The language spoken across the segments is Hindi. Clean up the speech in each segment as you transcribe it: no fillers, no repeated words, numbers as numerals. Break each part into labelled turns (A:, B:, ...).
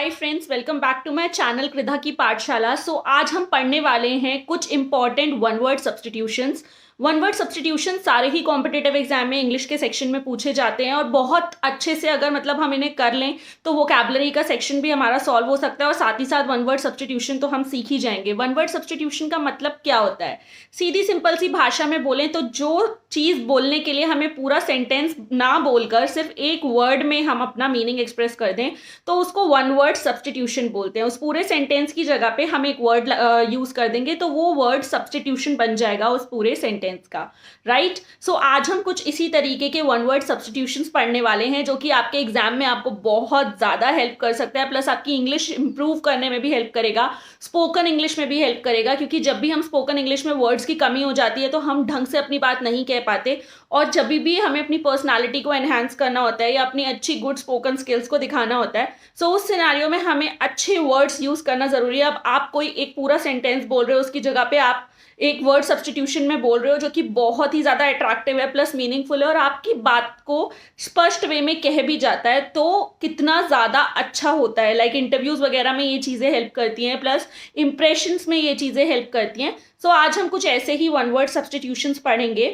A: Hi friends, welcome back to my channel Kridha की पाठशाला। आज हम पढ़ने वाले हैं कुछ important one word substitutions. One word substitution सारे ही कॉम्पिटिटिव एग्जाम में इंग्लिश के सेक्शन में पूछे जाते हैं और बहुत अच्छे से अगर हम इन्हें कर लें तो वोकैबुलरी का सेक्शन भी हमारा सॉल्व हो सकता है और साथ ही साथ वन वर्ड सब्स्टिट्यूशन तो हम सीख ही जाएंगे। वन वर्ड सब्स्टिट्यूशन का मतलब क्या होता है? सीधी सिंपल सी भाषा में बोलें तो जो चीज़ बोलने के लिए हमें पूरा सेंटेंस ना बोलकर सिर्फ एक वर्ड में हम अपना मीनिंग एक्सप्रेस कर दें तो उसको वन वर्ड सब्स्टिट्यूशन बोलते हैं। उस पूरे सेंटेंस की जगह पे हम एक वर्ड यूज कर देंगे तो वो वर्ड सब्स्टिट्यूशन बन जाएगा उस पूरे सेंटेंस का, राइट। आज हम कुछ इसी तरीके के वन वर्ड सब्स्टिट्यूशंस पढ़ने वाले हैं जो कि आपके एग्जाम में आपको बहुत ज्यादा हेल्प कर सकता है, प्लस आपकी इंग्लिश इंप्रूव करने में भी हेल्प करेगा, स्पोकन इंग्लिश में भी हेल्प करेगा। क्योंकि जब भी हम स्पोकन इंग्लिश में वर्ड्स की कमी हो जाती है तो हम ढंग से अपनी बात नहीं कह पाते, और जब भी हमें अपनी पर्सनालिटी को एनहांस करना होता है या अपनी अच्छी गुड स्पोकन स्किल्स को दिखाना होता है, सो उस सिनेरियो में हमें अच्छे वर्ड्स यूज करना जरूरी है। अब आप कोई एक पूरा सेंटेंस बोल रहे हो, उसकी जगह पे आप एक वर्ड सब्स्टिट्यूशन में बोल रहे हो जो कि बहुत ही ज्यादा अट्रैक्टिव है प्लस मीनिंगफुल है और आपकी बात को स्पष्ट वे में कह भी जाता है, तो कितना ज्यादा अच्छा होता है। लाइक इंटरव्यूज वगैरह में ये चीजें हेल्प करती हैं, प्लस इंप्रेशंस में ये चीजें हेल्प करती हैं। आज हम कुछ ऐसे ही वन वर्ड सब्स्टिट्यूशंस पढ़ेंगे।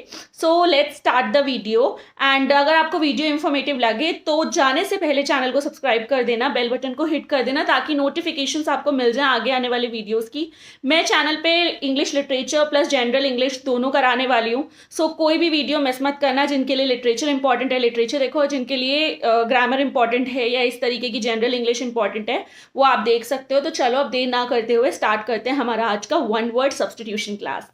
A: Let's start the video. And अगर आपको वीडियो इंफॉर्मेटिव लगे तो जाने से पहले चैनल को सब्सक्राइब कर देना, बेल बटन को हिट कर देना ताकि नोटिफिकेशंस आपको मिल जाए आगे आने वाले वीडियोस की। मैं चैनल पे English literature plus general English दोनों कराने वाली हूँ। कोई भी वीडियो मिस मत करना। जिनके लिए लिटरेचर इंपॉर्टेंट है लिटरेचर देखो, और जिनके लिए ग्रामर इंपॉर्टेंट है या इस तरीके की जनरल इंग्लिश इंपॉर्टेंट है वो आप देख सकते हो। तो चलो अब देर ना करते हुए स्टार्ट करते हैं हमारा आज का वन वर्ड सब्स्टिट्यूशन क्लास।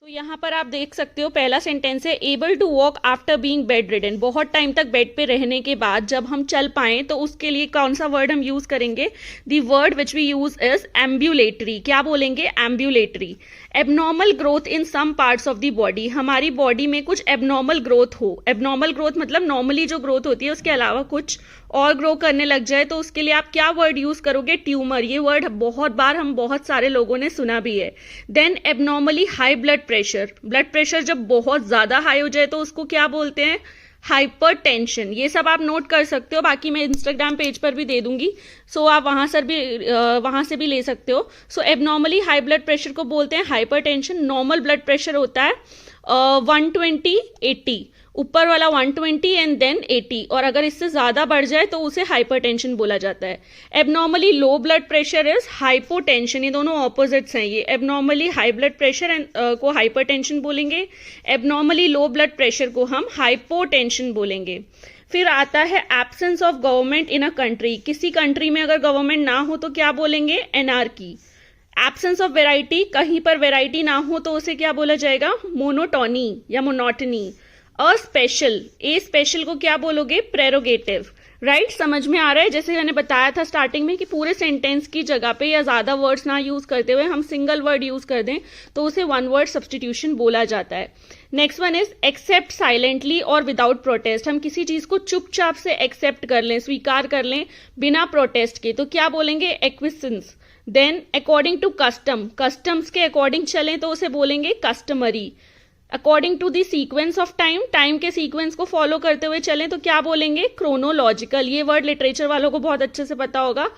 A: तो यहाँ पर आप देख सकते हो पहला सेंटेंस है able to walk after being bedridden. बहुत टाइम तक बेड पे रहने के बाद जब हम चल पाएं तो उसके लिए कौन सा वर्ड हम यूज करेंगे? The word which we use is ambulatory. क्या बोलेंगे? Ambulatory. Abnormal growth in some parts of the body. हमारी बॉडी में कुछ एबनॉर्मल ग्रोथ हो। एबनॉर्मल ग्रोथ मतलब नॉर्मली जो ग्रोथ होती है उसके अलावा कुछ और ग्रो करने लग जाए तो उसके लिए आप क्या वर्ड यूज करोगे? ट्यूमर। ये वर्ड बहुत बार हम बहुत सारे लोगों ने सुना भी है। Then abnormally high blood pressure. Blood pressure जब बहुत ज्यादा हाई हो जाए तो उसको क्या बोलते हैं? Hyper tension. ये सब आप नोट कर सकते हो, बाकी मैं इंस्टाग्राम पेज पर भी दे दूंगी, आप वहां से भी ले सकते हो। एबनॉर्मली हाई ब्लड प्रेशर को बोलते हैं hyper tension. Normal blood pressure होता है 120/80, ऊपर वाला 120 एंड देन 80, और अगर इससे ज्यादा बढ़ जाए तो उसे हाइपरटेंशन बोला जाता है। Abnormally low blood pressure is hypotension. ये दोनों ऑपोजिट्स हैं। ये एबनॉर्मली हाई ब्लड प्रेशर को हाइपरटेंशन बोलेंगे, एबनॉर्मली लो ब्लड प्रेशर को हम हाइपोटेंशन बोलेंगे। फिर आता है absence of government in a country. किसी कंट्री में अगर गवर्नमेंट ना हो तो क्या बोलेंगे? एनार्की। एब्सेंस ऑफ वेराइटी, कहीं पर वेराइटी ना हो तो उसे क्या बोला जाएगा? मोनोटोनी या monotony. A special, A special को क्या बोलोगे? प्रेरोगेटिव। राइट, समझ में आ रहा है? जैसे मैंने बताया था स्टार्टिंग में कि पूरे सेंटेंस की जगह पे या ज्यादा वर्ड्स ना यूज करते हुए हम सिंगल वर्ड यूज कर दें तो उसे वन वर्ड सब्स्टिट्यूशन बोला जाता है। Next one is accept silently और विदाउट प्रोटेस्ट। हम किसी चीज को चुपचाप से एक्सेप्ट कर लें, स्वीकार कर लें बिना प्रोटेस्ट के, तो क्या बोलेंगे? Acquiescence. Then according to custom, customs के अकॉर्डिंग चलें तो उसे बोलेंगे customary. According to the sequence of time, time के सीक्वेंस को फॉलो करते हुए चलें तो क्या बोलेंगे? क्रोनोलॉजिकल। ये वर्ड लिटरेचर वालों को बहुत अच्छे से पता होगा।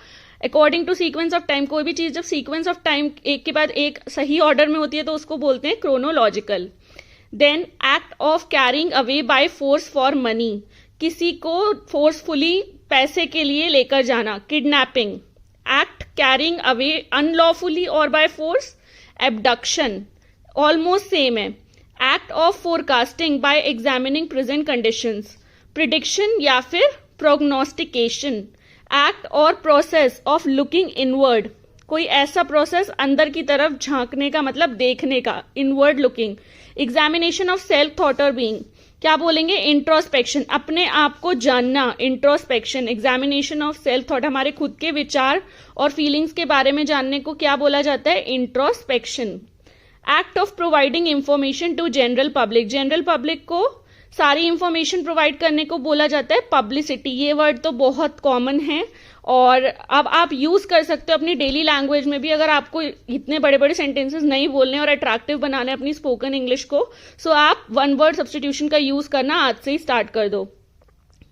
A: According to sequence of time, कोई भी चीज जब सीक्वेंस ऑफ टाइम एक के बाद एक सही ऑर्डर में होती है तो उसको बोलते हैं chronological. Then act of carrying away by force for money. किसी को फोर्सफुली पैसे के लिए लेकर जाना, kidnapping. Act carrying away unlawfully और by force, abduction. Almost same है। Act of forecasting by examining present conditions, prediction या फिर प्रोग्नोस्टिकेशन। एक्ट और प्रोसेस ऑफ लुकिंग इनवर्ड, कोई ऐसा प्रोसेस अंदर की तरफ झांकने का मतलब देखने का, inward looking. Examination of self thought और बीइंग, क्या बोलेंगे? इंट्रोस्पेक्शन, अपने आप को जानना, introspection. Examination of self thought, हमारे खुद के विचार और फीलिंग्स के बारे में जानने को क्या बोला जाता है? Introspection. Act of providing information to general public, general public को सारी इंफॉर्मेशन प्रोवाइड करने को बोला जाता है पब्लिसिटी। ये वर्ड तो बहुत कॉमन है और अब आप यूज कर सकते हो अपनी डेली लैंग्वेज में भी। अगर आपको इतने बड़े बड़े सेंटेंसेस नहीं बोलने और अट्रैक्टिव बनाने अपनी स्पोकन इंग्लिश को, आप वन वर्ड सब्स्टिट्यूशन का यूज करना आज से ही स्टार्ट कर दो।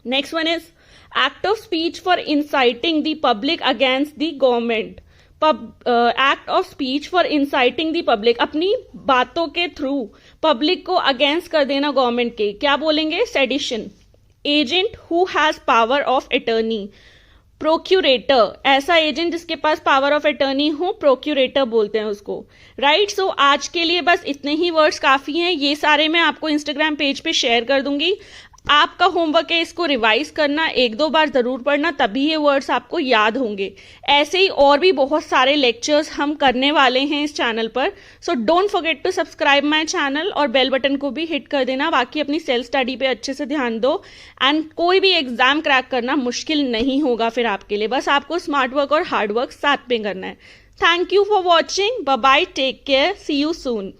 A: Next one is act of speech for inciting the public against the government, act of speech for inciting the public, अपनी बातों के थ्रू पब्लिक को अगेंस्ट कर देना गवर्नमेंट के, क्या बोलेंगे, sedition. Agent who has power of attorney, procurator, ऐसा एजेंट जिसके पास पावर ऑफ अटर्नी हो, प्रोक्यूरेटर बोलते हैं उसको, राइट। सो आज के लिए बस इतने ही वर्ड्स काफी हैं, ये सारे मैं आपको इंस्टाग्राम पेज पे शेयर कर दूंगी। आपका होमवर्क है इसको रिवाइज करना, एक दो बार जरूर पढ़ना, तभी ये वर्ड्स आपको याद होंगे। ऐसे ही और भी बहुत सारे लेक्चर्स हम करने वाले हैं इस चैनल पर, so don't forget to subscribe my channel और बेल बटन को भी हिट कर देना। बाकी अपनी सेल्फ स्टडी पे अच्छे से ध्यान दो एंड कोई भी एग्जाम क्रैक करना मुश्किल नहीं होगा फिर आपके लिए, बस आपको स्मार्ट वर्क और हार्ड वर्क साथ में करना है। Thank you for watching, bye bye, take care, see you soon.